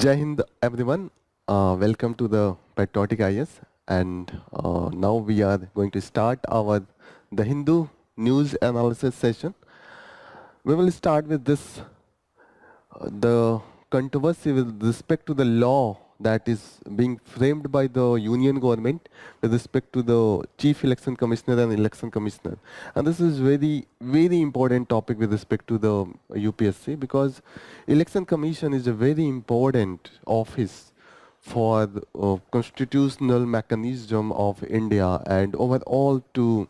Jai Hind, everyone. Welcome to the Patriotic IAS. And now we are going to start our The Hindu news analysis session. We will start with this the controversy with respect to the law that is being framed by the union government with respect to the chief election commissioner and election commissioner. And this is very important topic with respect to the UPSC, because election commission is a very important office for the constitutional mechanism of India, and overall to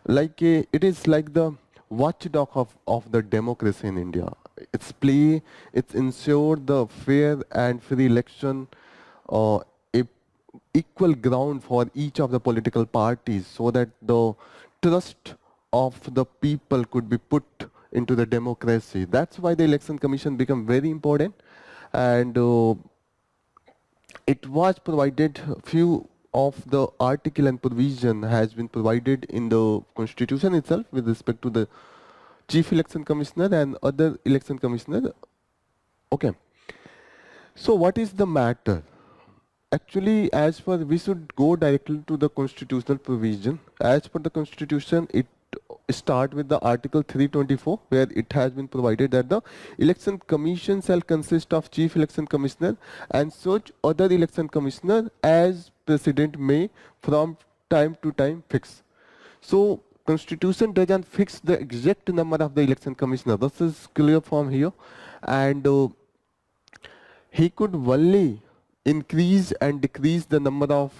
it is like the watchdog of the democracy in India. It's ensure the fair and free election, a equal ground for each of the political parties, so that the trust of the people could be put into the democracy. That's why the election commission become very important. And it was provided, few of the article and provision has been provided in the constitution itself with respect to the chief election commissioner and other election commissioner. Okay. So what is the matter? Actually, as per, we should go directly to the constitutional provision. As per the constitution, it start with the article 324, where it has been provided that the election commission shall consist of chief election commissioner and such other election commissioner as president may from time to time fix. So constitution doesn't fix the exact number of the election commissioner. This is clear from here. And he could only increase and decrease the number of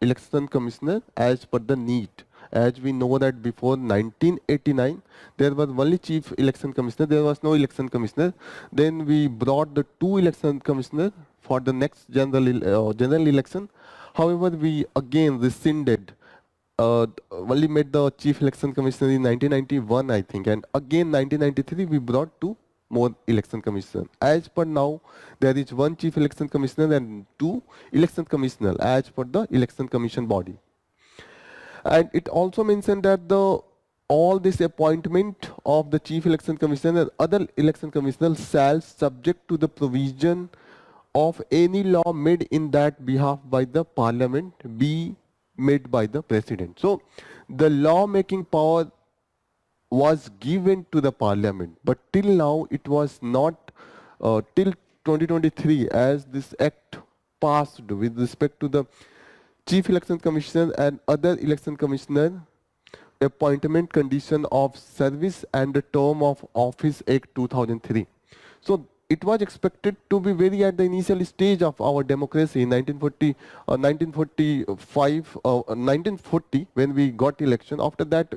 election commissioner as per the need. As we know that before 1989, there was only chief election commissioner, there was no election commissioner. Then we brought the two election commissioner for the next general election. However, we again rescinded, only made the chief election commissioner in 1991, I think, and again 1993 we brought two more election commissioner. As per now, there is one chief election commissioner and two election commissioner as per the election commission body. And it also mentioned that all this appointment of the chief election commissioner and other election commissioners shall subject to the provision of any law made in that behalf by the parliament be made by the president. So the law making power was given to the parliament, but till now it was not, till 2023, as this act passed with respect to the chief election commissioner and other election commissioner appointment, condition of service and the term of office act 2003. So it was expected to be very at the initial stage of our democracy in 1940 when we got election. After that,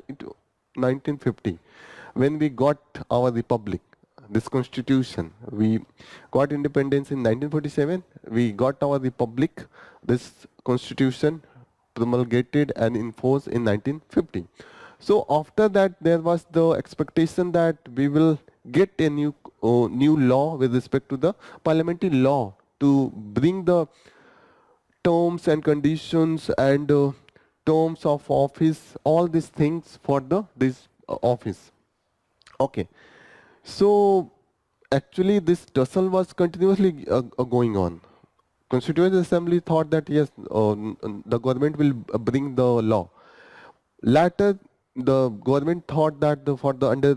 1950 when we got our republic, this constitution. We got independence in 1947. We got our republic. This constitution promulgated and enforced in 1950. So after that, there was the expectation that we will get a new law with respect to the parliamentary law to bring the terms and conditions and terms of office, all these things for this office. Okay. So actually this tussle was continuously going on. Constituent Assembly thought that yes, the government will bring the law. Later, the government thought that under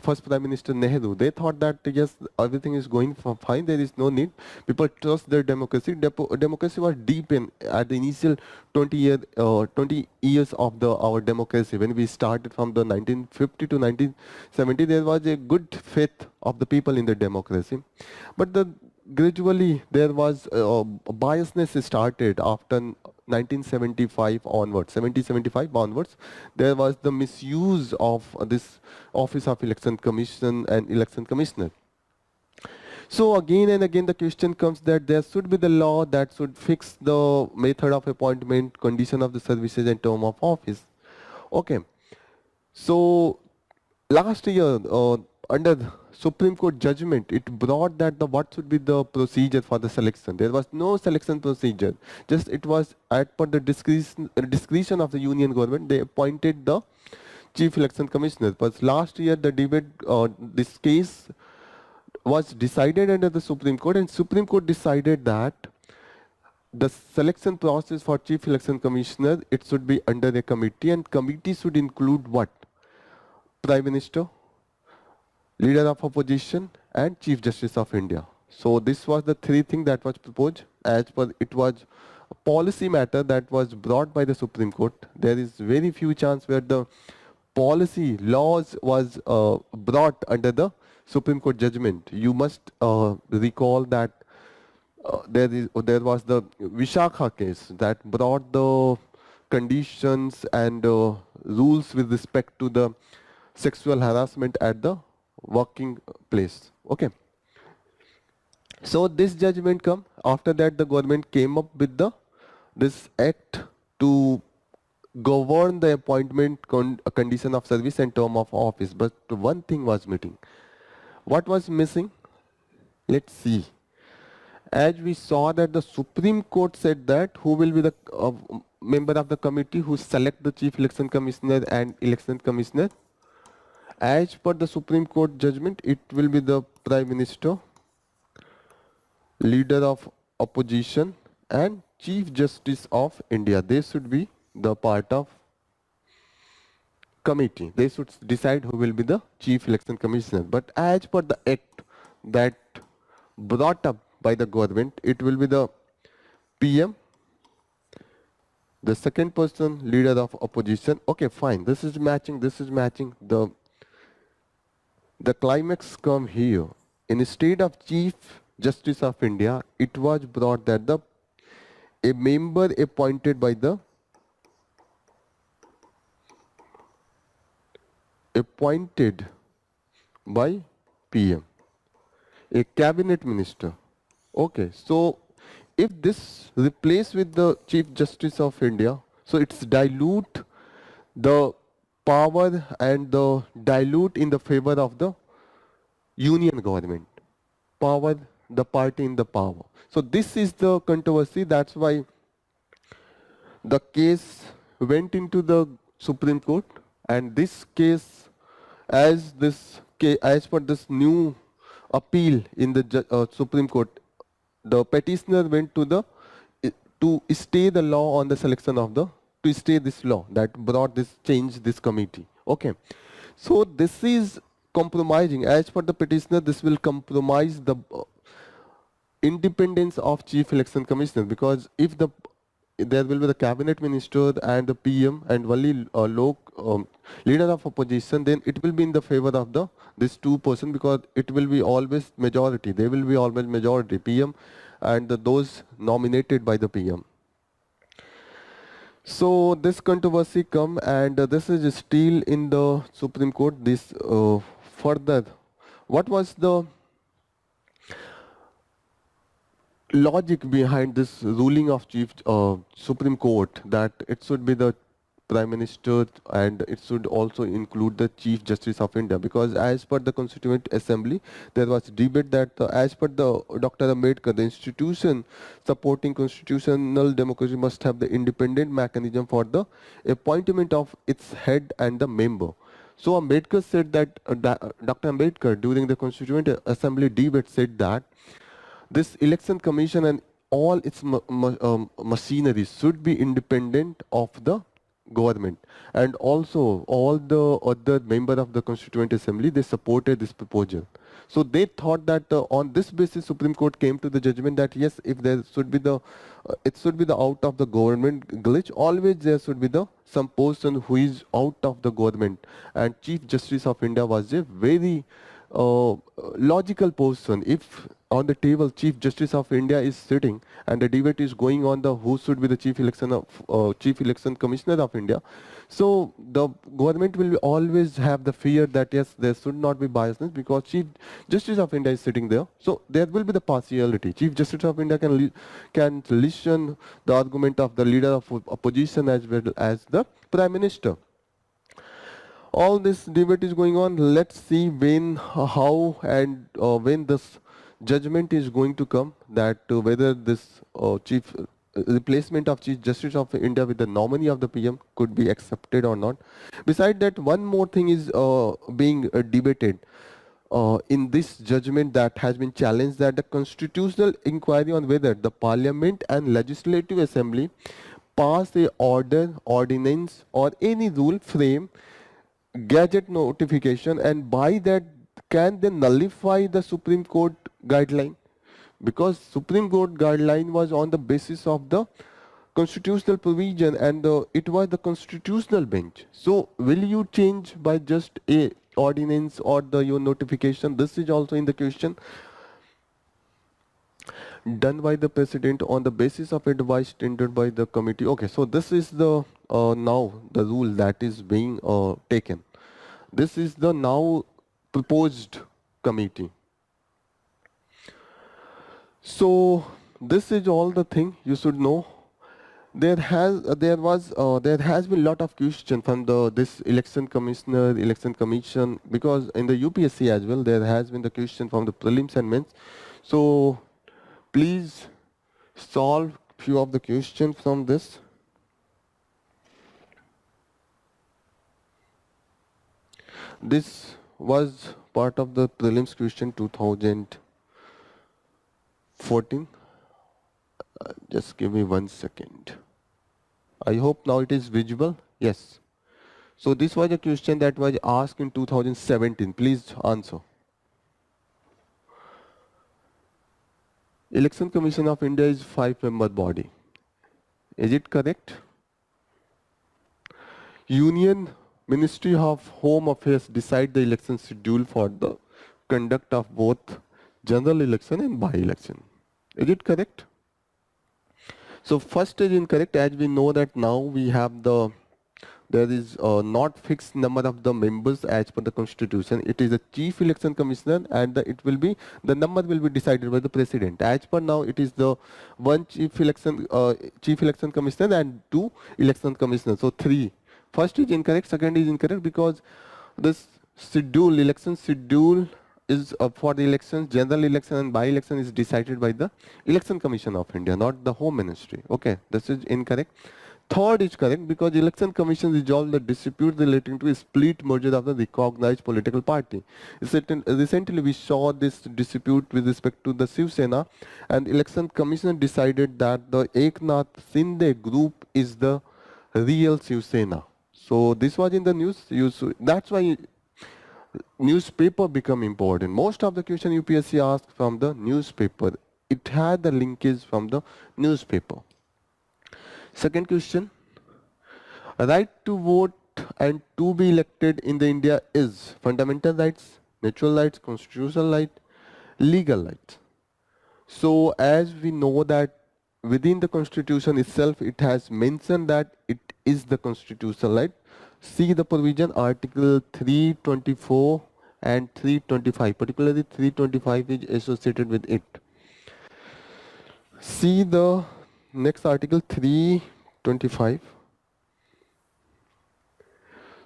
first Prime Minister Nehru, they thought that yes, everything is going fine. There is no need. People trust their democracy. Democracy was deep in at the initial 20 years of our democracy. When we started from the 1950 to 1970, there was a good faith of the people in the democracy. But gradually there was biasness started after 1975 onwards, 70-75 onwards. There was the misuse of this Office of Election Commission and Election Commissioner. So again and again the question comes that there should be the law that should fix the method of appointment, condition of the services and term of office. Okay. So last year, under Supreme Court judgment, it brought that what should be the procedure for the selection. There was no selection procedure. Just it was at per the discretion of the union government. They appointed the chief election commissioner. But last year the debate, this case was decided under the Supreme Court, and Supreme Court decided that the selection process for Chief Election Commissioner, it should be under a committee, and committee should include what? Prime Minister, Leader of Opposition, and Chief Justice of India. So this was the three things that was proposed. As per it was a policy matter that was brought by the Supreme Court. There is very few chance where the policy laws was brought under the Supreme Court judgment. You must recall that there was the Vishakha case that brought the conditions and rules with respect to the sexual harassment at the working place. Okay. So this judgment come after that the government came up with this act to govern the appointment condition of service and term of office. But one thing was missing. What was missing? Let's see. As we saw that the Supreme Court said that who will be the member of the committee who select the Chief Election Commissioner and Election Commissioner. As per the Supreme Court judgment, it will be the Prime Minister, Leader of Opposition, and Chief Justice of India. They should be the part of committee. They should decide who will be the Chief Election Commissioner. But as per the act that brought up by the government, it will be the PM, the second person, Leader of Opposition. Okay, fine. This is matching. This is matching. The climax come here. Instead of Chief Justice of India, it was brought that a member appointed by PM, a cabinet minister. Okay, so if this replace with the Chief Justice of India, so it's dilute the power and the dilute in the favor of the union government. Power, the party in the power. So this is the controversy. That's why the case went into the Supreme Court, and this case, as per this new appeal in the Supreme Court, the petitioner went to stay the law on the selection of to stay this law that brought this change this committee. Okay, so this is compromising. As per the petitioner, this will compromise the independence of Chief Election Commissioner, because if there will be the cabinet minister and the PM and only leader of opposition, then it will be in the favor of this two person, because it will be always majority. They will be always majority, PM and those nominated by the PM. So this controversy come, and this is still in the Supreme Court. This further, what was the logic behind this ruling of Supreme Court that it should be the Prime Minister and it should also include the Chief Justice of India? Because as per the Constituent Assembly, there was debate that as per the Dr. Ambedkar, the institution supporting constitutional democracy must have the independent mechanism for the appointment of its head and the member. So Ambedkar said that, Dr. Ambedkar during the Constituent Assembly debate said that this election commission and all its machinery should be independent of the government, and also all the other members of the Constituent Assembly, they supported this proposal. So they thought that on this basis Supreme Court came to the judgment that yes, if there should be it should be the out of the government glitch, always there should be some person who is out of the government, and Chief Justice of India was a very logical person. If on the table Chief Justice of India is sitting and the debate is going on who should be the Chief Election Commissioner of India, so the government will always have the fear that yes, there should not be biasness because Chief Justice of India is sitting there, so there will be the partiality. Chief Justice of India can listen the argument of the leader of opposition as well as the Prime Minister. All this debate is going on. Let's see when, how, and when this judgment is going to come, that whether this replacement of Chief Justice of India with the nominee of the PM could be accepted or not. Besides that, one more thing is being debated. in this judgment that has been challenged that the constitutional inquiry on whether the parliament and legislative assembly pass a order, ordinance or any rule frame gadget notification and by that can they nullify the Supreme Court guideline, because Supreme Court guideline was on the basis of the constitutional provision and it was the constitutional bench. So will you change by just a ordinance or the your notification? This is also in the question. Done by the president on the basis of advice tendered by the committee. Okay, so this is the now the rule that is being taken. This is the now proposed committee. So this is all the thing you should know. There has been lot of question from this election commissioner, election commission, because in the UPSC as well there has been the question from the prelims and mains. So please solve few of the questions from this. This was part of the prelims question 2014. Just give me 1 second. I hope now it is visible. Yes. So this was a question that was asked in 2017. Please answer. Election Commission of India is 5-member body. Is it correct? Union Ministry of Home Affairs decide the election schedule for the conduct of both general election and by-election. Is it correct? So first is incorrect, as we know that now we have there is not fixed number of the members as per the constitution. It is the chief election commissioner and the number will be decided by the president. As per now it is the one chief election commissioner and 2 election commissioners. So 3. First is incorrect, second is incorrect because this election schedule is for the elections, general election and by-election is decided by the Election Commission of India, not the Home Ministry. Okay, this is incorrect. Third is correct because Election Commission resolved the dispute relating to a split merger of the recognized political party. Recently we saw this dispute with respect to the Shiv Sena and Election Commission decided that the Eknath Shinde group is the real Shiv Sena. So this was in the news. That's why newspaper become important. Most of the question UPSC asked from the newspaper. It had the linkage from the newspaper. Second question. Right to vote and to be elected in the India is fundamental rights, natural rights, constitutional right, legal rights. So as we know that within the constitution itself it has mentioned that it is the constitutional right. See the provision article 324 and 325, particularly 325 is associated with it. See the next article 325.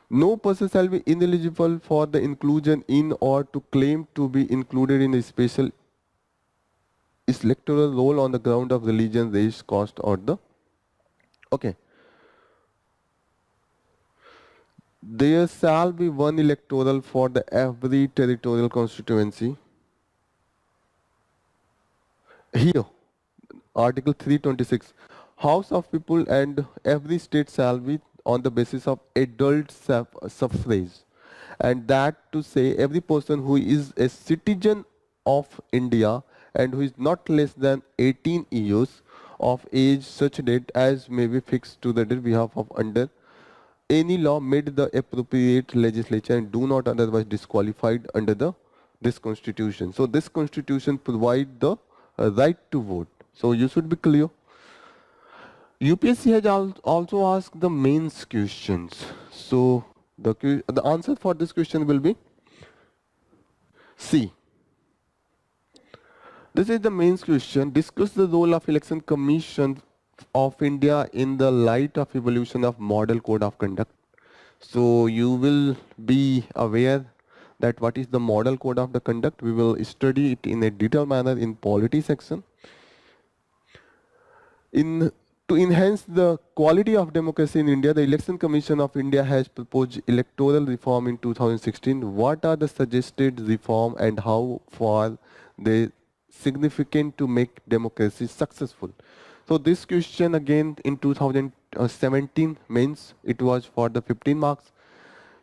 No person shall be ineligible for the inclusion in or to claim to be included in a special electoral roll on the ground of religion, race, caste or the... Okay. There shall be one electoral for the every territorial constituency. Here, Article 326. House of People and every state shall be on the basis of adult suffrage. And that to say every person who is a citizen of India and who is not less than 18 years of age such date as may be fixed to the behalf of under any law made the appropriate legislature and do not otherwise disqualified under this constitution. So this constitution provide the right to vote. So you should be clear. UPSC has also asked the mains questions. So the answer for this question will be C. This is the mains question. Discuss the role of Election Commission of India in the light of evolution of Model Code of Conduct. So you will be aware that what is the Model Code of the Conduct. We will study it in a detailed manner in polity section. In To enhance the quality of democracy in India, the Election Commission of India has proposed electoral reform in 2016. What are the suggested reform and how far they significant to make democracy successful? So this question again in 2017 means it was for the 15 marks.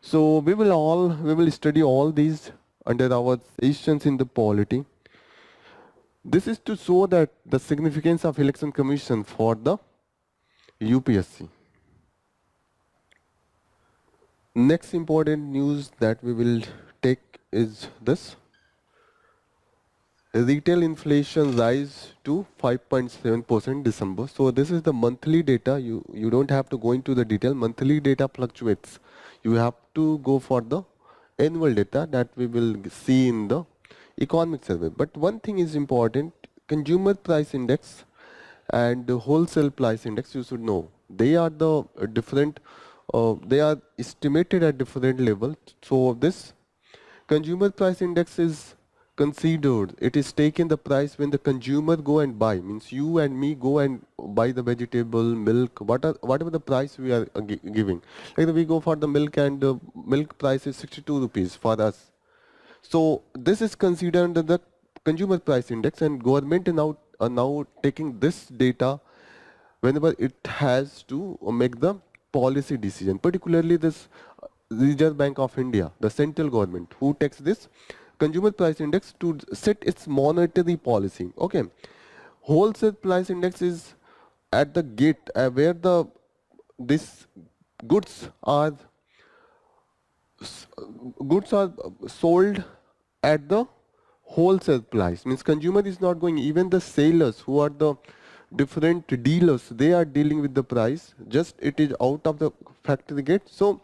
So we will study all these under our sessions in the polity. This is to show that the significance of Election Commission for the UPSC. Next important news that we will take is this. Retail inflation rise to 5.7% December. So this is the monthly data. You don't have to go into the detail. Monthly data fluctuates. You have to go for the annual data that we will see in the economic survey. But one thing is important, consumer price index and the wholesale price index, you should know. They are the they are estimated at different levels. So this consumer price index is considered, it is taken the price when the consumer go and buy, means you and me go and buy the vegetable, milk, whatever the price we are giving. Like we go for the milk and the milk price is 62 rupees for us. So this is considered under the consumer price index, and government are now taking this data whenever it has to make the policy decision, particularly this Reserve Bank of India, the central government, who takes this consumer price index to set its monetary policy. Okay, wholesale price index is at the gate where the this goods are goods are sold at the wholesale price, means consumer is not going, even the sellers who are the different dealers, they are dealing with the price, just it is out of the factory gate. So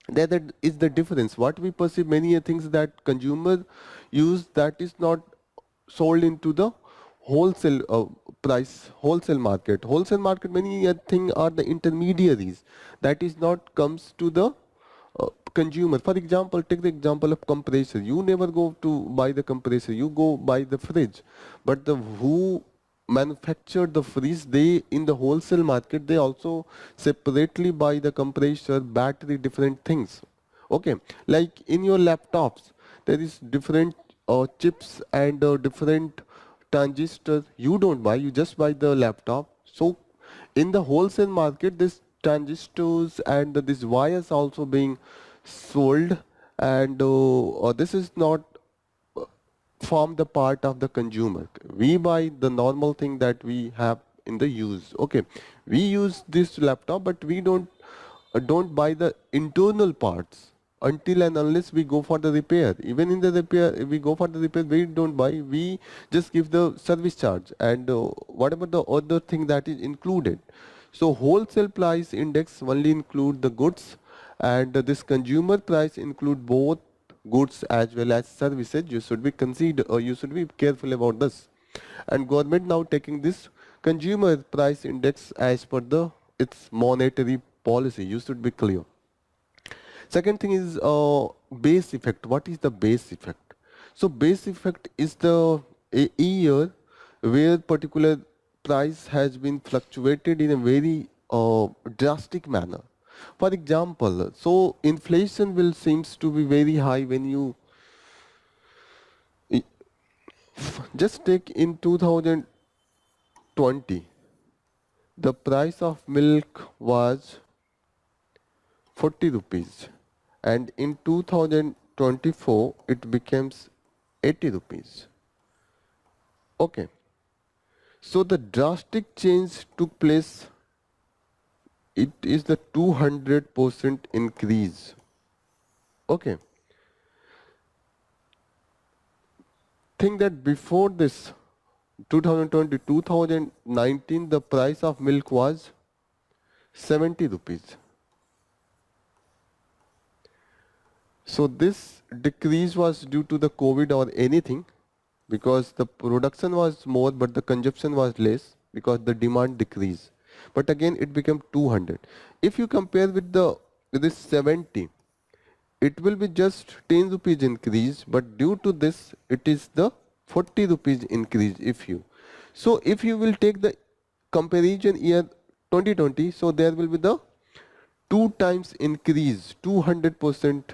that is the difference. What we perceive many things that consumer use, that is not sold into the wholesale wholesale market many thing are the intermediaries, that is not comes to the consumer. For example, take the example of compressor. You never go to buy the compressor, you go buy the fridge. But the who manufactured the fridge, they in the wholesale market, they also separately buy the compressor, battery, different things. Okay, like in your laptops, there is different chips and different transistors. You don't buy, you just buy the laptop. So in the wholesale market, this transistors and these wires also being sold, and this is not form the part of the consumer. We buy the normal thing that we have in the use. Okay, we use this laptop, but we don't buy the internal parts until and unless we go for the repair. Even in the repair, if we go for the repair, we don't buy. We just give the service charge and whatever the other thing that is included. So wholesale price index only include the goods, and this consumer price include both goods as well as services. You should be consider, you should be careful about this. And government now taking this consumer price index as per the its monetary policy. You should be clear. Second thing is base effect. What is the base effect? So base effect is the a year where particular price has been fluctuated in a very drastic manner. For example, so inflation will seems to be very high when you i- just take in 2020, the price of milk was 40 rupees, and in 2024 it becomes 80 rupees. Okay, so the drastic change took place, it is the 200% increase. Okay, think that before this 2020, 2019, the price of milk was 70 rupees. So this decrease was due to the COVID or anything, because the production was more but the consumption was less because the demand decreased. But again it became 200. If you compare with the with this 70, it will be just 10 rupees increase, but due to this it is the 40 rupees increase. If you, so if you will take the comparison year 2020, so there will be the 2 times increase, 200%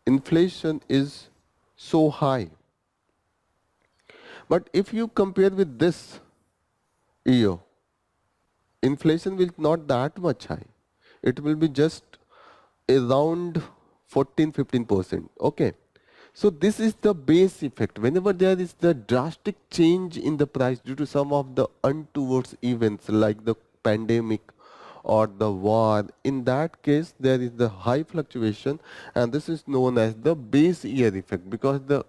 inflation is so high. But if you compare with this year, inflation will not that much high. It will be just around 14-15%. Okay. So this is the base effect. Whenever there is the drastic change in the price due to some of the untoward events like the pandemic or the war, in that case there is the high fluctuation, and this is known as the base year effect, because the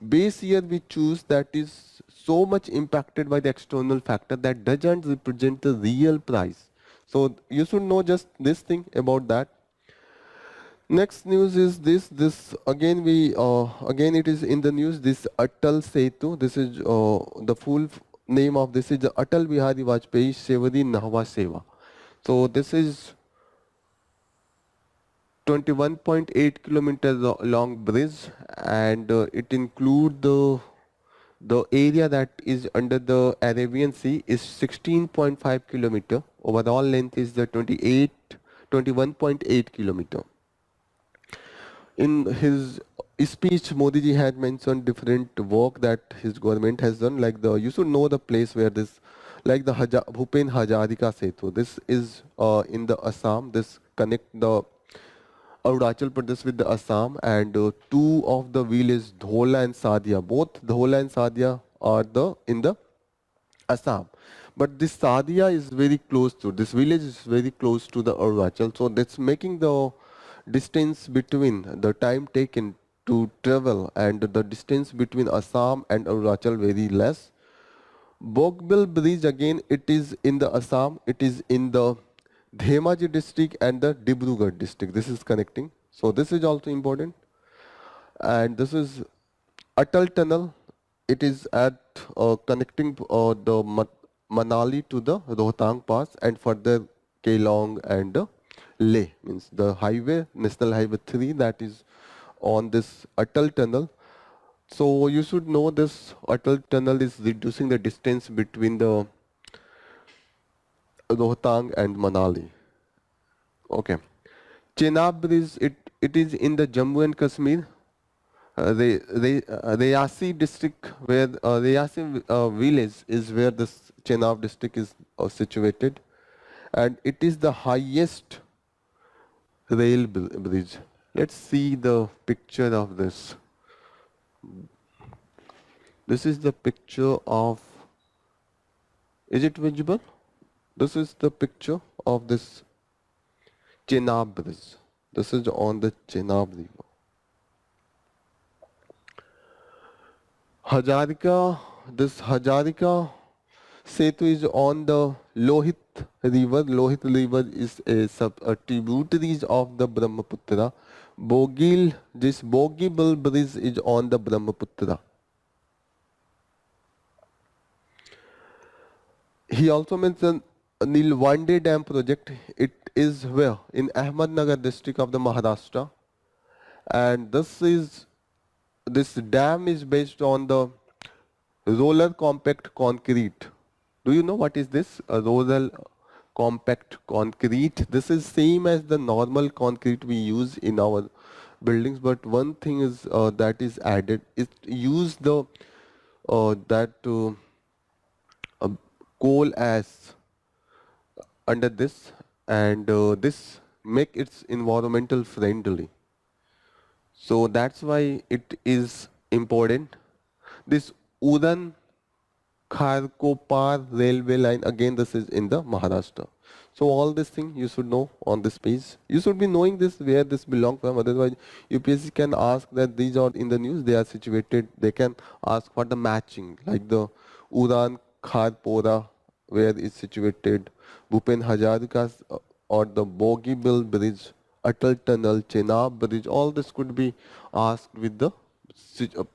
base year we choose that is so much impacted by the external factor that doesn't represent the real price. So you should know just this thing about that. Next news is this. This again again it is in the news. This Atal Setu. This is the full name of this is the Atal Bihari Vajpayee Shevadi Nahwa Seva. So this is 21.8 kilometers long bridge, and it include the area that is under the Arabian Sea is 16.5 kilometer. Overall length is the 21.8 kilometer. In his speech, Modi ji had mentioned different work that his government has done. Like you should know the place where this, like the Bhupen Hajarika Setu. This is in the Assam. This connect the Arunachal Pradesh with the Assam, and two of the villages, Dhola and Sadia. Both Dhola and Sadia are in the Assam. But this Sadia is very close to, this village is very close to the Arunachal. So that's making the distance between the time taken to travel and the distance between Assam and Arunachal very less. Bogbil Bridge again, it is in the Assam, it is in the Dhemaji district and the Dibrugarh district. This is connecting. So this is also important. And this is Atal Tunnel. It is at connecting the Manali to the Rohtang Pass and further Kelong and Leh, means the highway, National Highway 3, that is on this Atal Tunnel. So you should know this Atal Tunnel is reducing the distance between the Rohtang and Manali. Okay. Chenab Bridge, it is in the Jammu and Kashmir. Rayasi district, where Rayasi village is where this Chenab district is situated, and it is the highest rail bridge. Let's see the picture of this. This is the picture of, is it visible? This is the picture of this Chenab bridge. This is on the Chenab river. Hajarika, this Hajarika Setu is on the Lohit river. Lohit river is a tributary of the Brahmaputra. This Bogibal bridge is on the Brahmaputra. He also mentioned Nilwande Dam project. It is where? In Ahmednagar district of the Maharashtra. And this dam is based on the roller compact concrete. Do you know what is this? A roller compact concrete. This is same as the normal concrete we use in our buildings, but one thing is that is added. It use the coal ash under this, and this make it environmental friendly. So that's why it is important. This Udan Kharkopar railway line, again this is in the Maharashtra. So all this thing you should know on this page. You should be knowing this where this belong from, otherwise UPSC can ask that these are in the news, they are situated, they can ask for the matching, like the Udan Kharpora where is situated, Bhupen Hajarika's or the Bogibel Bridge, Atal Tunnel, Chenab Bridge, all this could be asked with the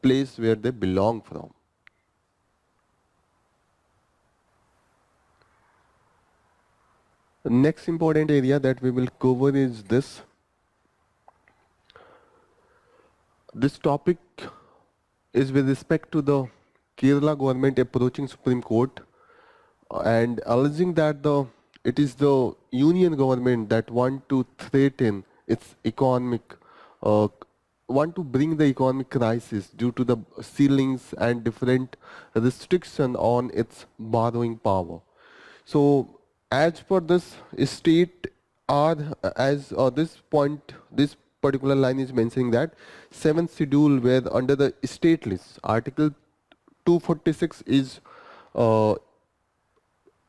place where they belong from. The next important area that we will cover is this. This topic is with respect to the Kerala government approaching Supreme Court and alleging that the it is the union government that want to threaten its economic, uh, want to bring the economic crisis due to the ceilings and different restriction on its borrowing power. So as per this state are as this point, this particular line is mentioning that seventh schedule where under the state list, Article 246 is uh,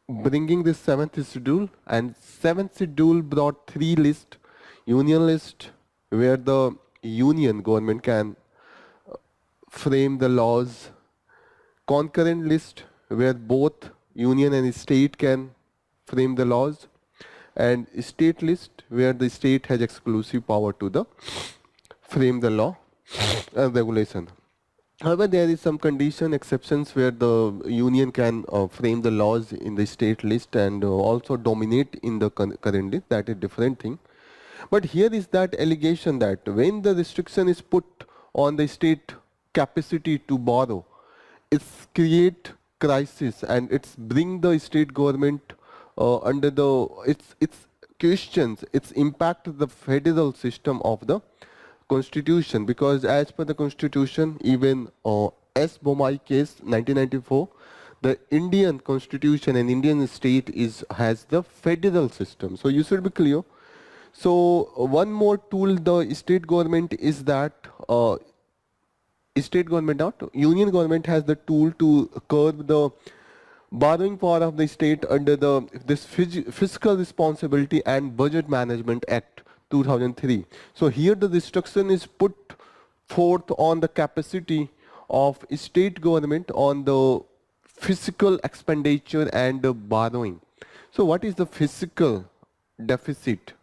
bringing this seventh schedule, and seventh schedule brought three lists: union list where the union government can frame the laws, concurrent list where both union and state can frame the laws, and state list where the state has exclusive power to the frame the law and regulation. However, there is some condition exceptions where the union can frame the laws in the state list and also dominate in the current list. That is different thing. But here is that allegation that when the restriction is put on the state capacity to borrow, it's create crisis and it's bring the state government under the it's questions its impact the federal system of the constitution, because as per the constitution, even S. Bomai case 1994, the Indian constitution and Indian state is has the federal system. So you should be clear. So one more tool the state government is that state government, not union government, has the tool to curb the borrowing power of the state under the this Fiscal Responsibility and Budget Management Act 2003. So here the restriction is put forth on the capacity of state government on the fiscal expenditure and the borrowing. So what is the fiscal deficit?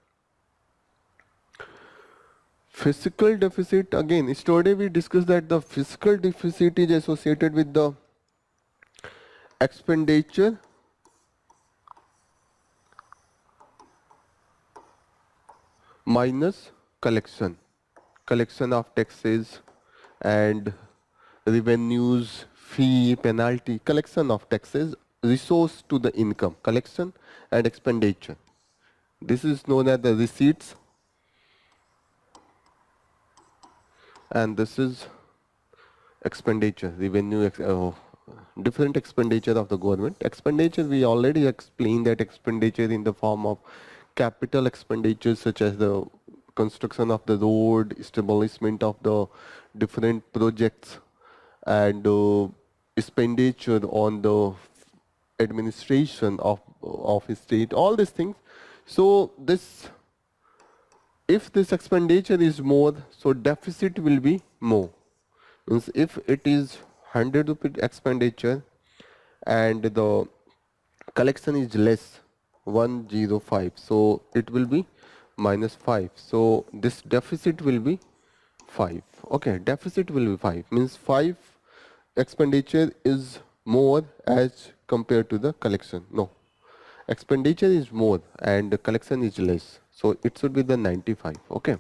Fiscal deficit, again, yesterday we discussed that the fiscal deficit is associated with the expenditure minus collection of taxes and revenues, fee, penalty, collection of taxes, resource to the income, collection and expenditure. This is known as the receipts, and this is expenditure, revenue, different expenditure of the government. Expenditure, we already explained that expenditure in the form of capital expenditures such as the construction of the road, establishment of the different projects, and expenditure on the administration of state, all these things. So this, if this expenditure is more, so deficit will be more. Means if it is 100 rupee expenditure and the collection is less, 105, so it will be minus 5. So this deficit will be 5. Okay, deficit will be 5. Means 5 expenditure is more as compared to the collection. No, expenditure is more and the collection is less. So it should be the 95. Okay.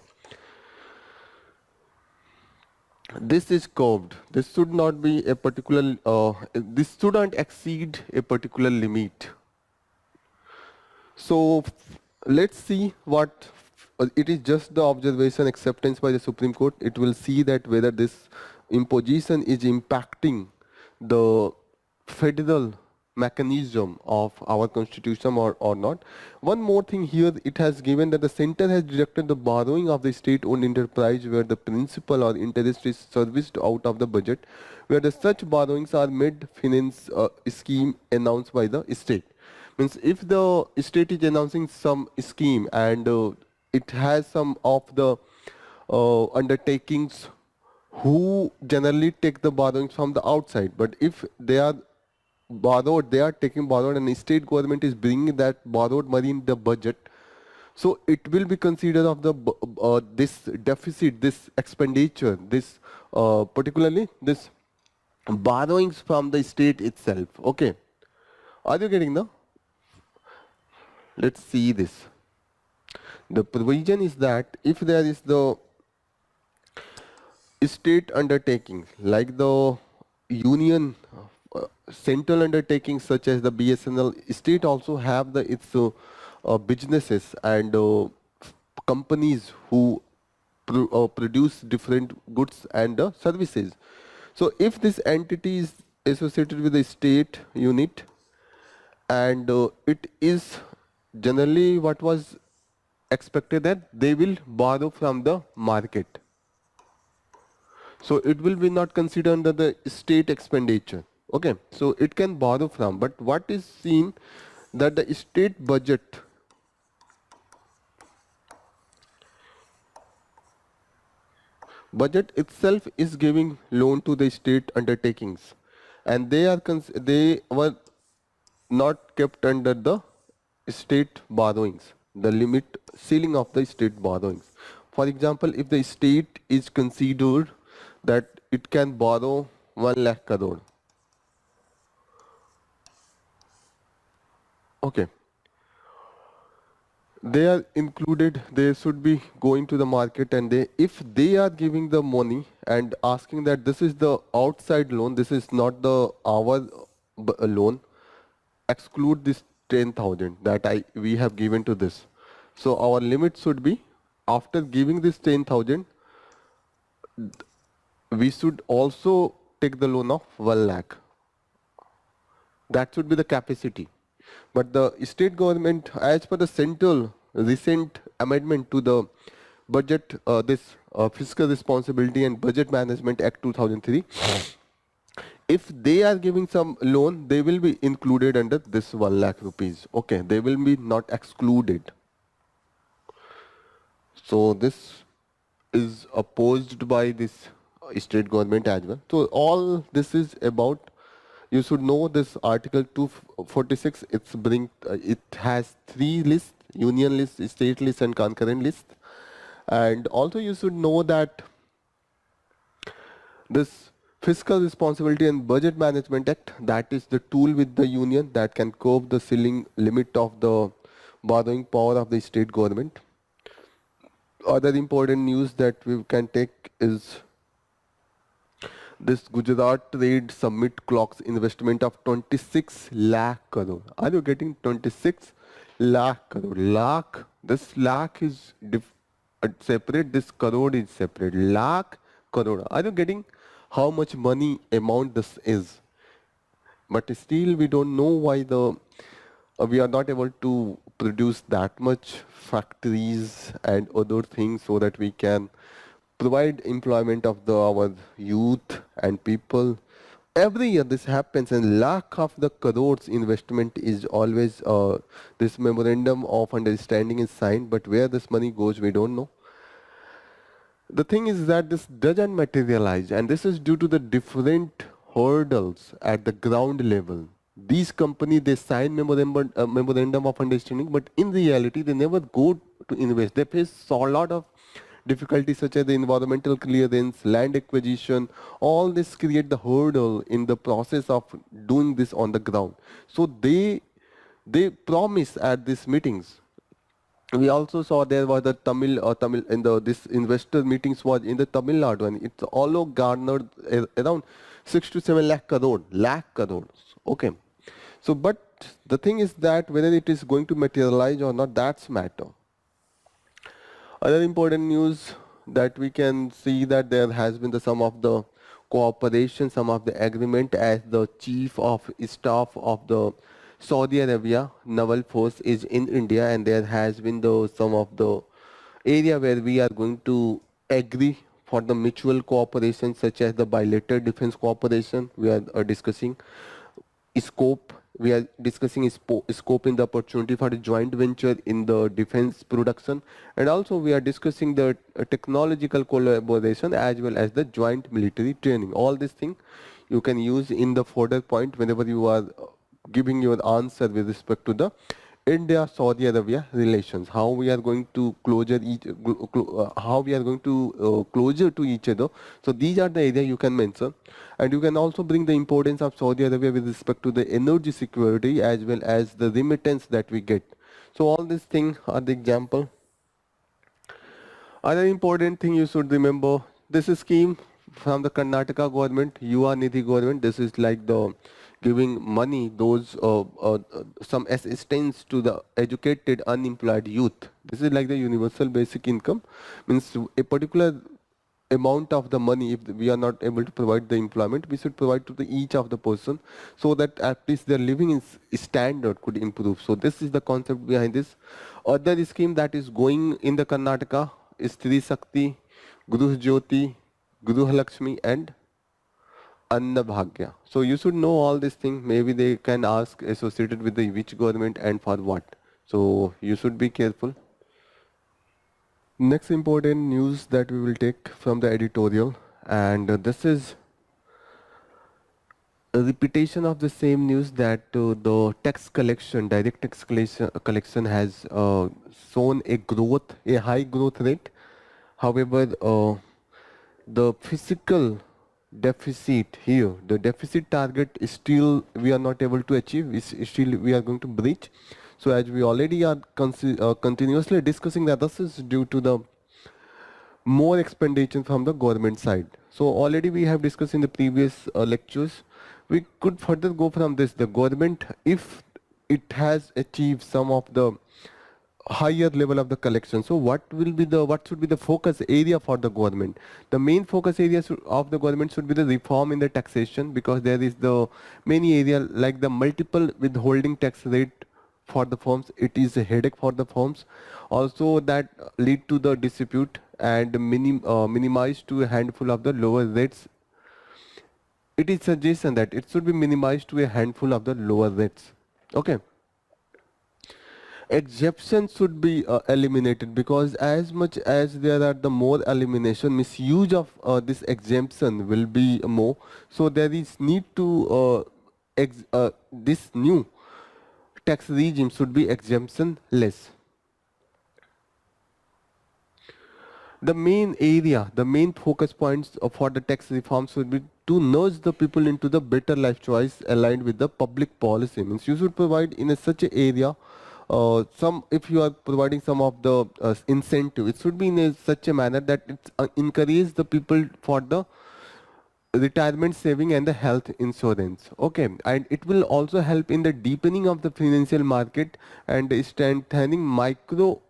This is curved. This should not be a particular, this shouldn't exceed a particular limit. So let's see what, it is just the observation acceptance by the Supreme Court. It will see that whether this imposition is impacting the federal mechanism of our constitution or not. One more thing here, it has given that the center has directed the borrowing of the state-owned enterprise where the principal or interest is serviced out of the budget, where the such borrowings are mid-finance scheme announced by the state. Means if the state is announcing some scheme and it has some of the undertakings who generally take the borrowings from the outside, but if they are borrowed, they are taking borrowed and the state government is bringing that borrowed money in the budget, so it will be considered of the this deficit, this expenditure, this particularly this borrowings from the state itself. Okay, are you getting the? Let's see this. The provision is that if there is the state undertaking like the union central undertakings such as the BSNL, state also have its businesses and companies who produce different goods and services. So if this entity is associated with a state unit, and it is generally what was expected that they will borrow from the market. So it will be not considered under the state expenditure. Okay, so it can borrow from, but what is seen that the state budget itself is giving loan to the state undertakings, and they were not kept under the state borrowings, the limit ceiling of the state borrowings. For example, if the state is considered that it can borrow 1 lakh crore, okay, they are included, they should be going to the market, and if they are giving the money and asking that this is the outside loan, this is not the our loan, exclude this 10,000 that we have given to this. So our limit should be, after giving this 10,000, we should also take the loan of 1 lakh. That should be the capacity. But the state government, as per the central recent amendment to the budget, this Fiscal Responsibility and Budget Management Act 2003, if they are giving some loan, they will be included under this 1 lakh rupees. Okay, they will be not excluded. So this is opposed by this state government as well. So all this is about, you should know this article 246, it has 3 lists: union list, state list and concurrent list. And also you should know that this Fiscal Responsibility and Budget Management Act, that is the tool with the union that can curb the ceiling limit of the borrowing power of the state government. Other important news that we can take is this Gujarat Trade Summit clocks investment of 26 lakh crore. Are you getting 26 lakh crore? Lakh, this lakh is separate, this crore is separate. Lakh crore. Are you getting how much money amount this is? But still we don't know why we are not able to produce that much factories and other things so that we can provide employment of our youth and people. Every year this happens, and lakh of the crores investment is always this memorandum of understanding is signed, but where this money goes we don't know. The thing is that this doesn't materialize, and this is due to the different hurdles at the ground level. These companies, they sign memorandum of understanding, but in reality they never go to invest. They face a lot of difficulties such as the environmental clearance, land acquisition. All this create the hurdle in the process of doing this on the ground. So they promise at these meetings. We also saw there was the Tamil in this investor meetings was in the Tamil Nadu, and it's all garnered around 6 to 7 lakh crores. Okay. So, but the thing is that whether it is going to materialize or not, that's matter. Other important news that we can see that there has been some of the cooperation, some of the agreement, as the chief of staff of the Saudi Arabia naval force is in India, and there has been some of the area where we are going to agree for the mutual cooperation, such as the bilateral defense cooperation. We are discussing scope. We are discussing scope in the opportunity for the joint venture in the defense production, and also we are discussing the technological collaboration as well as the joint military training. All these things you can use in the further point whenever you are giving your answer with respect to the India-Saudi Arabia relations, how we are going to closer to each other. So these are the areas you can mention, and you can also bring the importance of Saudi Arabia with respect to the energy security as well as the remittance that we get. So all these things are the example. Other important thing you should remember, this is scheme from the Karnataka government, Yuva Nidhi government. This is like the giving money, those some assistance to the educated unemployed youth. This is like the universal basic income, means a particular amount of the money, if we are not able to provide the employment, we should provide to the each of the person, so that at least their living standard could improve. So this is the concept behind this. Other scheme that is going in the Karnataka is Stri Shakti, Guru Jyoti, Guru Lakshmi and Anna Bhagya. So you should know all these things. Maybe they can ask associated with the which government and for what. So you should be careful. Next important news that we will take from the editorial, and this is a repetition of the same news, that the tax collection, direct tax collection has shown a growth, a high growth rate. However, the physical deficit here, the deficit target is still we are not able to achieve, is still we are going to breach. So as we already are continuously discussing that this is due to the more expenditure from the government side. So already we have discussed in the previous lectures. We could further go from this. The government, if it has achieved some of the higher level of the collection, so what should be the focus area for the government? The main focus area of the government should be the reform in the taxation, because there is the many area like the multiple withholding tax rate for the firms. It is a headache for the firms. Also that lead to the dispute and minimize to a handful of the lower rates. It is suggestion that it should be minimized to a handful of the lower rates. Okay. Exceptions should be eliminated, because as much as there are the more elimination, misuse of this exemption will be more. So there is need to this new tax regime should be exemption less. The main area, the main focus points for the tax reforms should be to nudge the people into the better life choice aligned with the public policy. Means you should provide in such an area some, if you are providing some of the incentive, it should be in such a manner that it encourages the people for the retirement saving and the health insurance. Okay, and it will also help in the deepening of the financial market and strengthening macro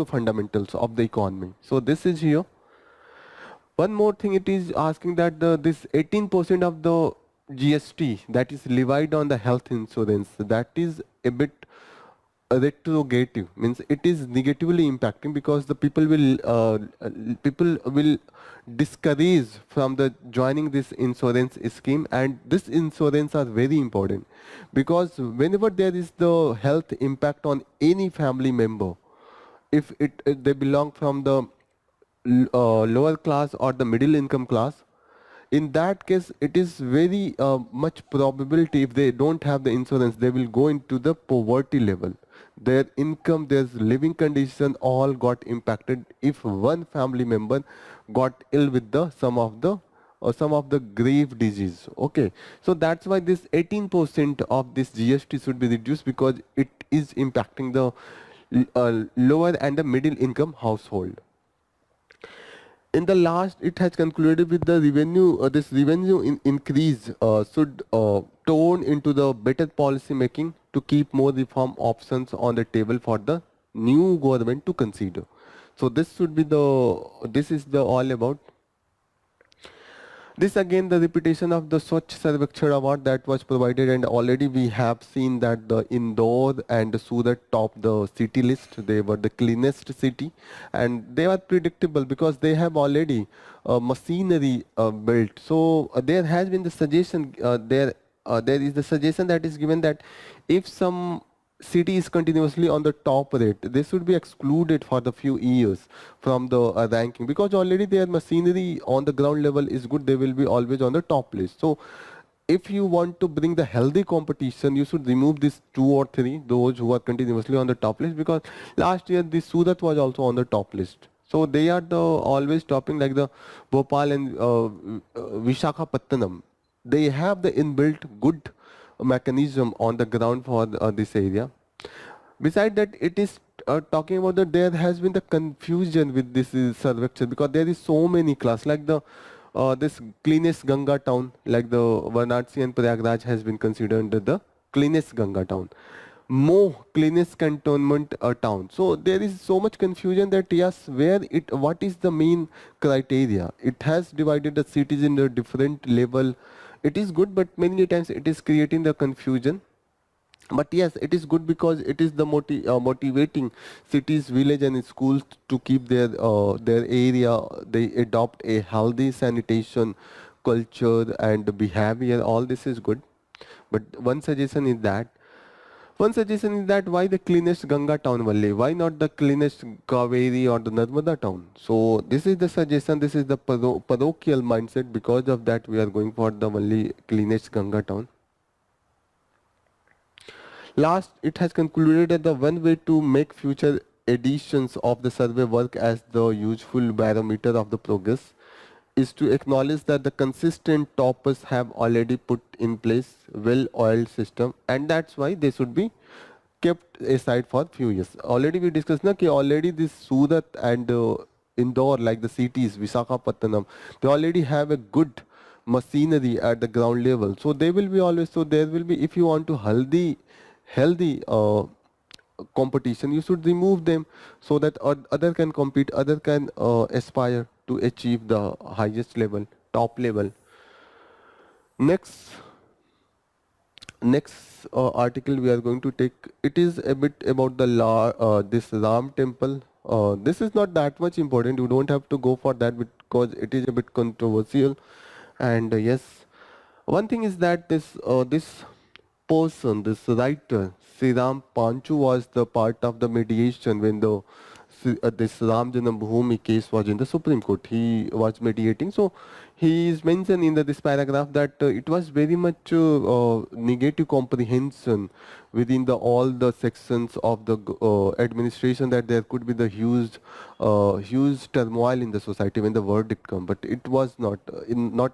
fundamentals of the economy. So this is here. One more thing, it is asking that this 18% of the GST that is levied on the health insurance, that is a bit retrogressive, means it is negatively impacting, because the people will discourage from the joining this insurance scheme, and this insurance are very important, because whenever there is the health impact on any family member, if they belong from the lower class or the middle income class, in that case it is very much probability, if they don't have the insurance, they will go into the poverty level. Their income, their living condition all got impacted if one family member got ill with the some of the grave disease. Okay, so that's why this 18% of this GST should be reduced, because it is impacting the lower and the middle income household. In the last, it has concluded with the revenue, this revenue increase should tone into the better policy making to keep more reform options on the table for the new government to consider. So this should be this is the all about. This again the repetition of the Swachh Sarvekshar award that was provided, and already we have seen that the Indore and Surat top the city list. They were the cleanest city, and they are predictable because they have already machinery built. So there has been the suggestion there is the suggestion that is given that if some city is continuously on the top rate, they should be excluded for the few years from the ranking, because already their machinery on the ground level is good. They will be always on the top list. So if you want to bring the healthy competition, you should remove these 2 or 3, those who are continuously on the top list, because last year the Surat was also on the top list. So they are the always topping, like the Bhopal and Vishakhapatnam. They have the inbuilt good mechanism on the ground for this area. Beside that, it is talking about that there has been the confusion with this Sarvekshan, because there is so many class, like the this cleanest Ganga town, like the Varanasi and Prayagraj has been considered the cleanest Ganga town. More cleanest cantonment town. So there is so much confusion that yes, what is the main criteria? It has divided the cities in a different level. It is good, but many times it is creating the confusion. But yes, it is good because it is the motivating cities, village, and schools to keep their area. They adopt a healthy sanitation culture and behavior. All this is good. But one suggestion is that why the cleanest Ganga town only? Why not the cleanest Kaveri or the Narmada town? So this is the suggestion. This is the parochial mindset. Because of that, we are going for the only cleanest Ganga town. Last, it has concluded that the one way to make future editions of the survey work as the useful barometer of the progress is to acknowledge that the consistent toppers have already put in place well-oiled system, and that's why they should be kept aside for few years. Already we discussed na कि already this Surat and Indore, like the cities, Visakhapatnam, they already have a good machinery at the ground level. So they will be always, so there will be, if you want to healthy competition, you should remove them so that other can compete, other can aspire to achieve the highest level, top level. Next article we are going to take, it is a bit about the this Ram temple. This is not that much important, you don't have to go for that because it is a bit controversial. And yes, one thing is that this person, this writer, Sriram Panchu, was the part of the mediation when this Ram Janambhoomi case was in the Supreme Court. He was mediating. So he is mentioned in this paragraph that it was very much negative comprehension within all the sections of the administration, that there could be the huge turmoil in the society when the verdict come. But it was not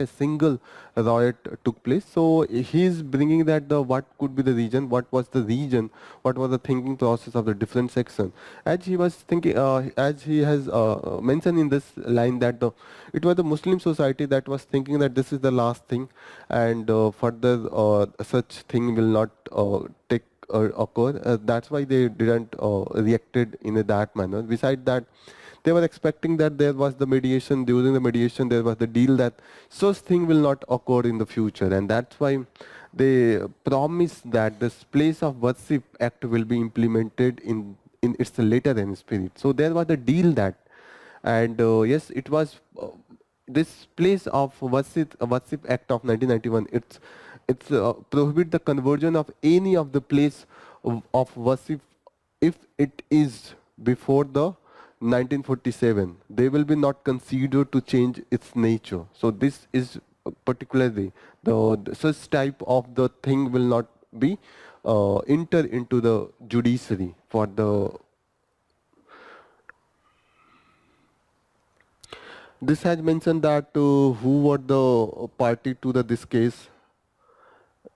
a single riot took place. So he is bringing that what could be the reason, what was the thinking process of the different section. As he was thinking, as he has mentioned in this line, that it was the Muslim society that was thinking that this is the last thing, and further such thing will not take occur. That's why they didn't reacted in that manner. Besides that, they were expecting that there was the mediation. During the mediation, there was the deal that such thing will not occur in the future, and that's why they promised that this place of worship act will be implemented in its letter and spirit. So there was a deal that, and yes, it was this place of worship act of 1991. It's prohibit the conversion of any of the place of worship if it is before the 1947. They will be not considered to change its nature. So this is particularly the such type of the thing will not be enter into the judiciary for the. This has mentioned that who were the party to this case.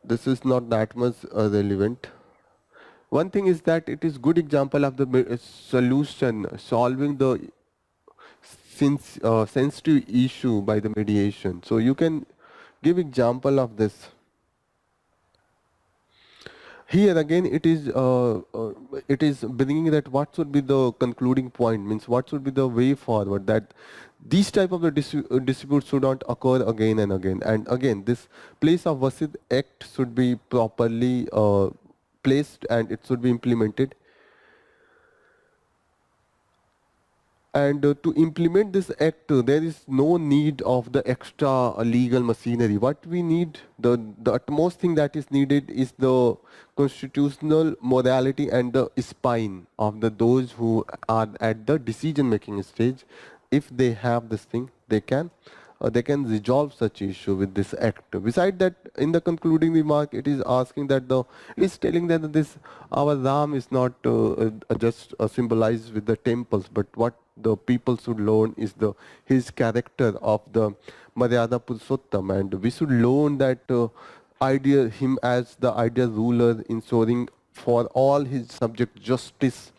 This is not that much relevant. One thing is that it is good example of the solution, solving the sensitive issue by the mediation. So you can give example of this. Here again, it is bringing that what should be the concluding point, means what should be the way forward, that these type of the disputes should not occur again and again. And again, this place of worship act should be properly placed, and it should be implemented. And to implement this act, there is no need of the extra legal machinery. What we need, the utmost thing that is needed is the constitutional morality and the spine of those who are at the decision making stage. If they have this thing, they can resolve such issue with this act. Beside that, in the concluding remark, it is asking that it is telling that this our Ram is not just symbolized with the temples, but what the people should learn is his character of the Maryada Purushottam, and we should learn that him as the ideal ruler, ensuring for all his subject justice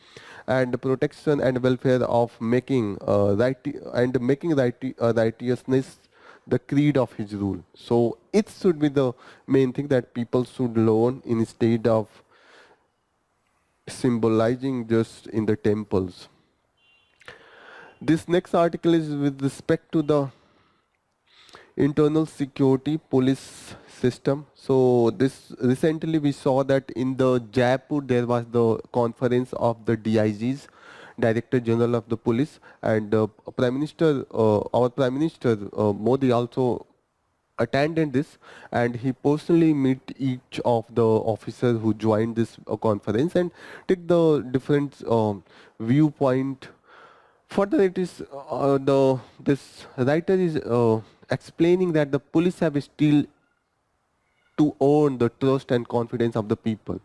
and protection and welfare of making righteousness the creed of his rule. So it should be the main thing that people should learn instead of symbolizing just in the temples. This next article is with respect to the internal security police system. So this recently we saw that in the Jaipur there was the conference of the DIGs, Director General of the Police, and Prime Minister, our Prime Minister Modi also attended this, and he personally met each of the officers who joined this conference and take the different viewpoint. Further, it is this writer is explaining that the police have still to earn the trust and confidence of the people.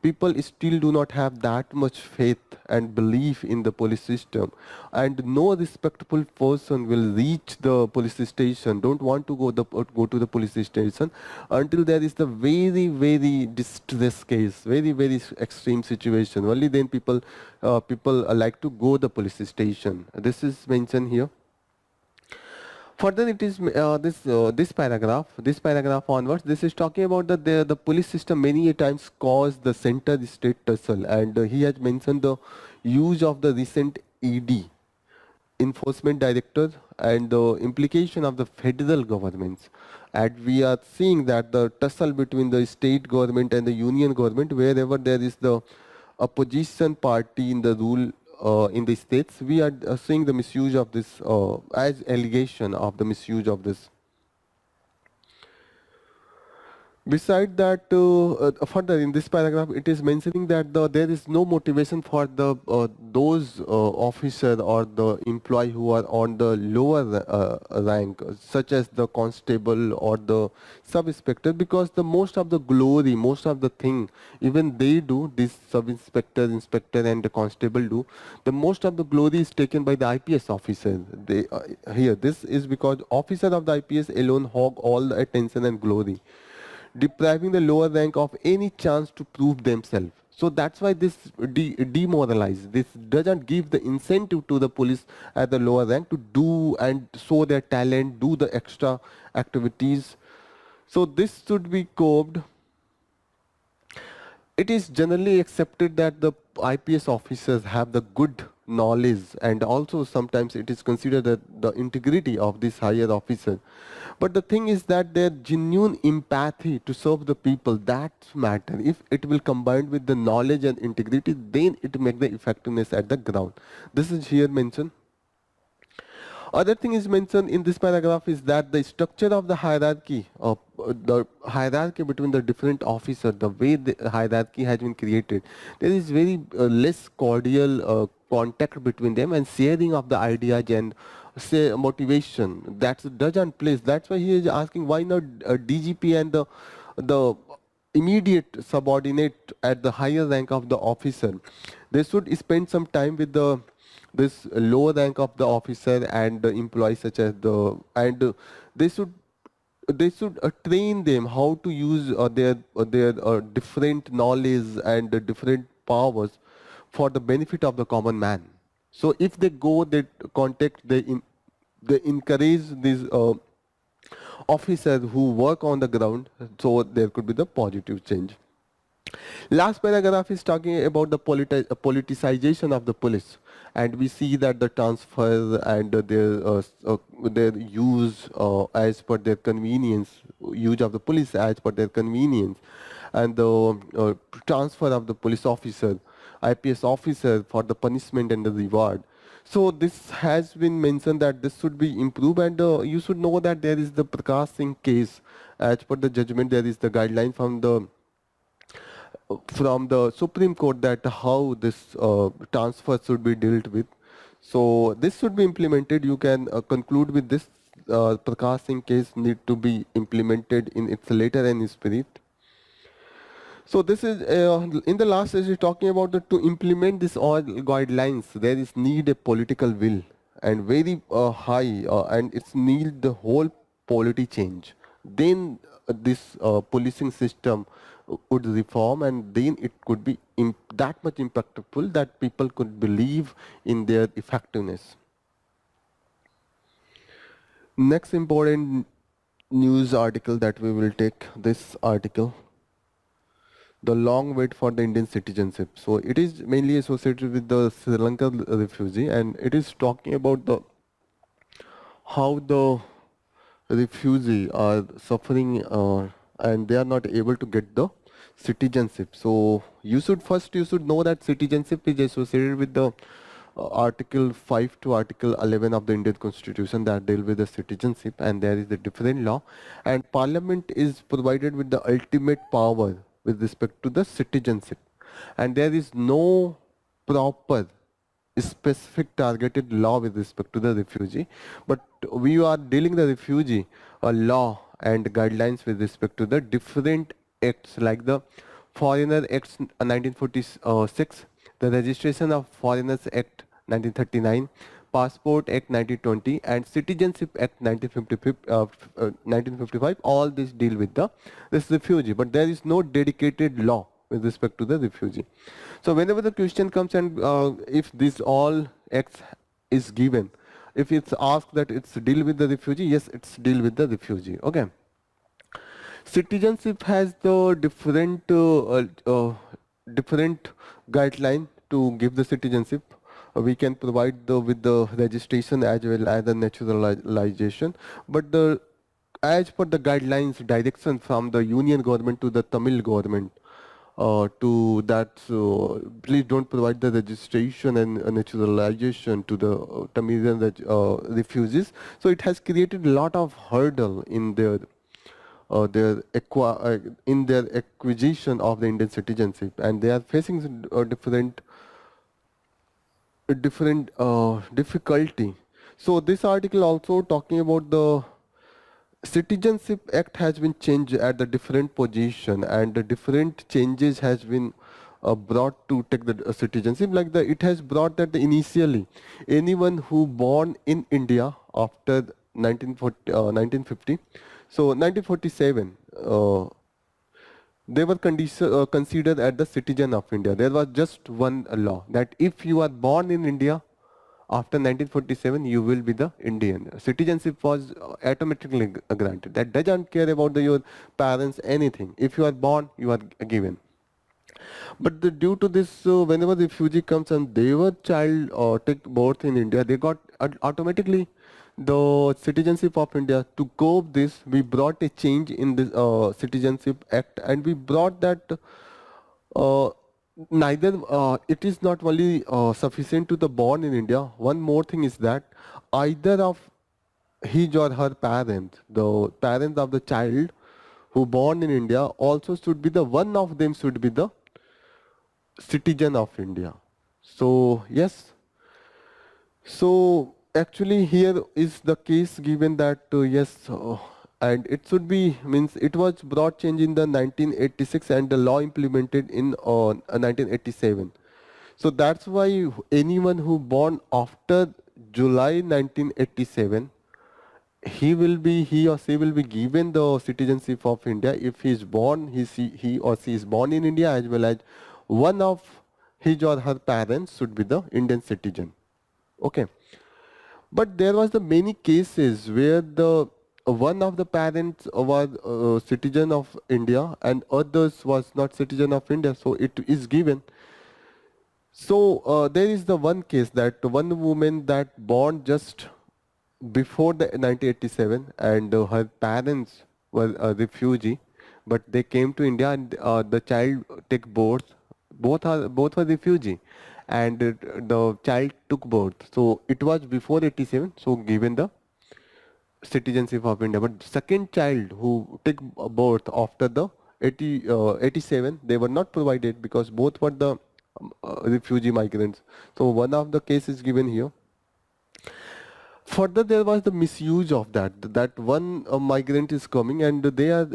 People still do not have that much faith and belief in the police system, and no respectful person will reach the police station. Don't want to go to the police station until there is the very distress case, very extreme situation. Only then people like to go the police station. This is mentioned here. Further, it is this paragraph onwards. This is talking about the police system many a times cause the center state tussle, and he has mentioned the use of the recent ED, enforcement director, and the implication of the federal governments. And we are seeing that the tussle between the state government and the union government, wherever there is the opposition party in the rule in the states, we are seeing the misuse of this as allegation of the misuse of this. Beside that, further in this paragraph, it is mentioning that there is no motivation for those officer or the employee who are on the lower rank, such as the constable or the sub-inspector, because the most of the glory, most of the thing, even they do, this sub-inspector, inspector, and the constable do. The most of the glory is taken by the IPS officer. They here. This is because officer of the IPS alone hog all the attention and glory, depriving the lower rank of any chance to prove themselves. So that's why this demoralizes. This doesn't give the incentive to the police at the lower rank to do and show their talent, do the extra activities. So this should be curbed. It is generally accepted that the IPS officers have the good knowledge, and also sometimes it is considered that the integrity of this higher officer. But the thing is that their genuine empathy to serve the people, that matter. If it will combine with the knowledge and integrity, then it make the effectiveness at the ground. This is here mentioned. Other thing is mentioned in this paragraph is that the structure of the hierarchy between the different officers, the way the hierarchy has been created, there is very less cordial contact between them and sharing of the ideas and say motivation. That doesn't place. That's why he is asking why not DGP and the immediate subordinate at the higher rank of the officer. They should spend some time with the this lower rank of the officer and the employees, such as the and they should train them how to use their different knowledge and the different powers for the benefit of the common man. So if they go, they contact, they encourage these officers who work on the ground, so there could be the positive change. Last paragraph is talking about the politicization of the police, and we see that the transfer and their use as per their convenience, use of the police as per their convenience, and the transfer of the police officer, IPS officer for the punishment and the reward. So this has been mentioned that this should be improved, and you should know that there is the Prakash Singh case. As per the judgment, there is the guideline from the Supreme Court that how this transfer should be dealt with. So this should be implemented. You can conclude with this. Prakash Singh case need to be implemented in its letter and spirit. So this is in the last stage talking about to implement this all guidelines. There is need a political will and very high, and it's need the whole polity change. Then this policing system would reform, and then it could be that much impactful that people could believe in their effectiveness. Next important news article that we will take, this article, the long wait for the Indian citizenship. So it is mainly associated with the Sri Lankan refugee, and it is talking about the how the refugee are suffering and they are not able to get the citizenship. So you should know that citizenship is associated with the Article 5 to Article 11 of the Indian Constitution that deal with the citizenship, and there is a different law, and Parliament is provided with the ultimate power with respect to the citizenship, and there is no proper specific targeted law with respect to the refugee, but we are dealing the refugee a law and guidelines with respect to the different acts like the Foreigner Act 1946, the Registration of Foreigners Act 1939, Passport Act 1920, and Citizenship Act 1955. All this deal with this refugee, but there is no dedicated law with respect to the refugee. So whenever the question comes and if this all X is given, if it's asked that it's deal with the refugee, yes, it's deal with the refugee. Okay. Citizenship has the different guideline to give the citizenship. We can provide with the registration as well as the naturalization, but as per the guidelines direction from the union government to the Tamil government, to that, please don't provide the registration and naturalization to the Tamilian refugees. So it has created a lot of hurdle in in their acquisition of the Indian citizenship, and they are facing different difficulty. So this article also talking about the Citizenship Act has been changed at the different position, and the different changes has been brought to take the citizenship. Like it has brought that initially anyone who born in India after 1950, so 1947, they were considered as the citizen of India. There was just one law that if you are born in India after 1947, you will be the Indian. Citizenship was automatically granted. That doesn't care about your parents, anything. If you are born, you are given. But due to this, whenever the refugee comes and they were child or take birth in India, they got automatically the citizenship of India. To cope this, we brought a change in the Citizenship Act, and we brought that uh, neither it is not only sufficient to the born in India. One more thing is that either of his or her parents, the parents of the child who born in India, also should be the one of them should be the citizen of India. So yes, so actually here is the case given that yes, and it should be means it was brought change in the 1986 and the law implemented in 1987. So that's why anyone who born after July 1987, he or she will be given the citizenship of India if he is born, he or she is born in India, as well as one of his or her parents should be the Indian citizen. Okay. But there was the many cases where the one of the parents was citizen of India and others was not citizen of India, so it is given. So there is the one case that one woman that born just before the 1987, and her parents were a refugee, but they came to India and the child take birth. Both were refugee, and the child took birth. So it was before 87. So given the citizenship of India, but second child who took birth after the 87, they were not provided because both were the refugee migrants. So one of the cases given here. Further, there was the misuse of that one migrant is coming and they are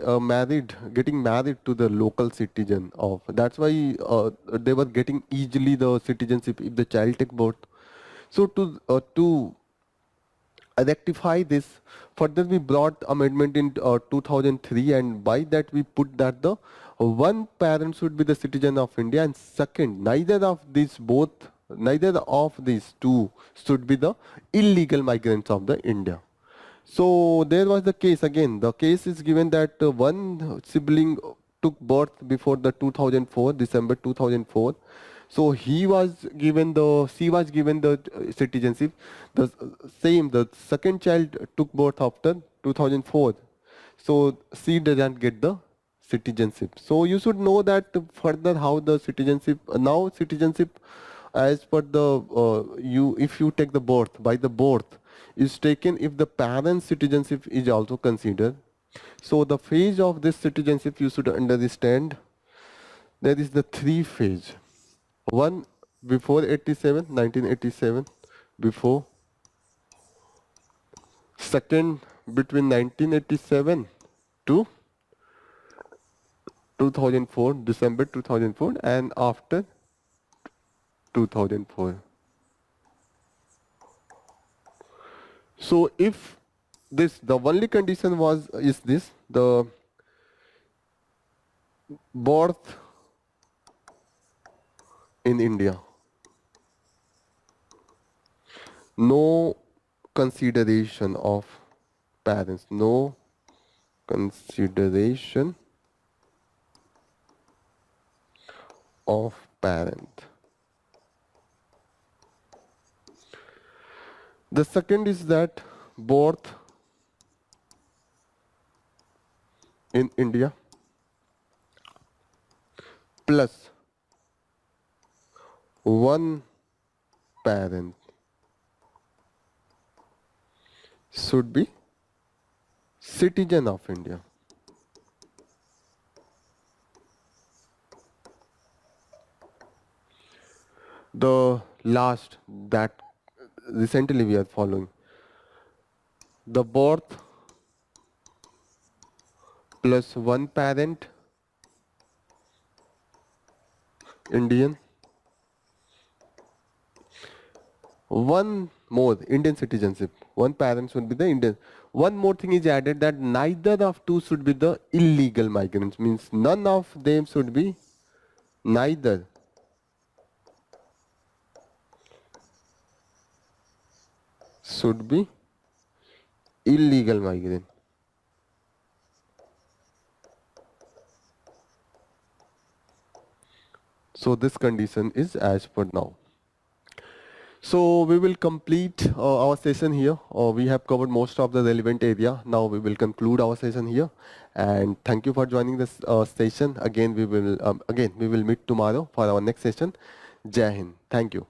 getting married to the local citizen of, that's why they were getting easily the citizenship if the child take birth. So to rectify this, further we brought amendment in 2003, and by that we put that the one parent should be the citizen of India, and second, neither of these two should be the illegal migrants of the India. So there was the case again. The case is given that one sibling took birth before the 2004, December 2004. So he was given the, she was given the citizenship. The same, the second child took birth after 2004. So she doesn't get the citizenship. So you should know that further how the citizenship, now citizenship as per the, you, if you take the birth, by the birth, is taken if the parent's citizenship is also considered. So the phase of this citizenship you should understand, there is the three phase. One before 87, 1987, before. Second between 1987 to 2004, December 2004, and after 2004. So if this, the only condition was, is this, the birth in India, no consideration of parents, no consideration of parent. The second is that birth in India plus one parent should be citizen of India. The last that recently we are following, the birth plus one parent Indian, one more Indian citizenship, one parent should be the Indian. One more thing is added, that neither of two should be the illegal migrants, means none of them should be, neither should be illegal migrant. So this condition is as per now. So we will complete our session here. We have covered most of the relevant area. Now we will conclude our session here. And thank you for joining this session. Again we will meet tomorrow for our next session. Jai Hind. Thank you.